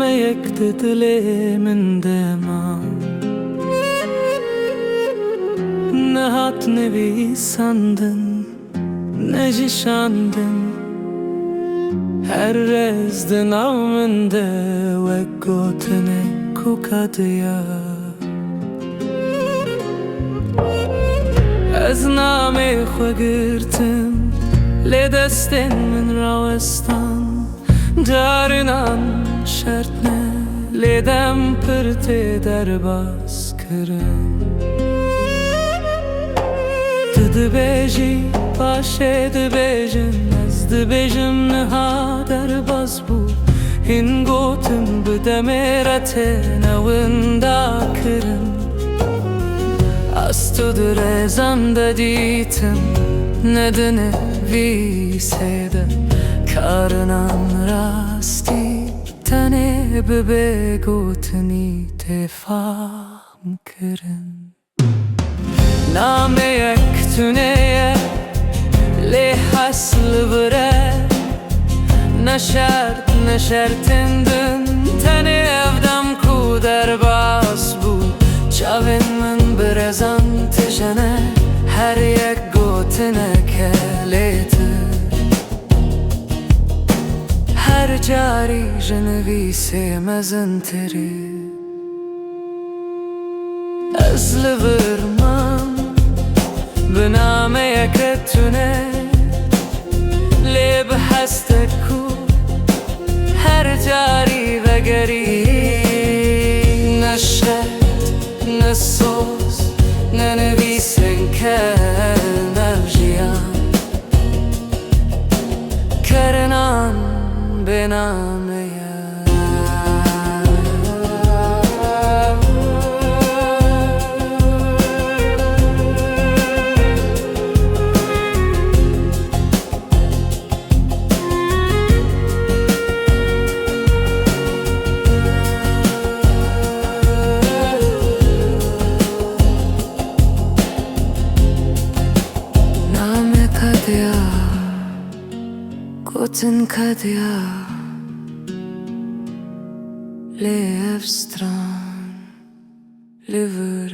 nameyek de dilemin dema Ne hat nevi sandın Ne jişandın Her rezdin avminde Ve gotine kukadya Ez namê xwe girtim lê destên min rawestan Carinan şert ne lê dem pir tê derbas kirin Tu dibêjî paşê dibêjin Ez dibêjim niha derbas bû Hîn gotin bi demê re têne winda kirin Az tu dirêzem de dîtim Nedine vîsêde Karinan rastî Tenê bi bêgotinî tê fahm kirin Nameyek tuneye Lê hes li vir e Ne şert ne şertin din Tenê evdem ku derbas bû Çavên min bi rezan tijene Her yek gotineke lêtir Her carî ji nivîsê mezintirî Ez li virman bi nameyeke tune Lê bi hestek ku her carî vegerî Ne şert ne soz ne nivîsên kel nev jiyan Kerinan bê nameye Gotin kadya Lê ev stran Li vir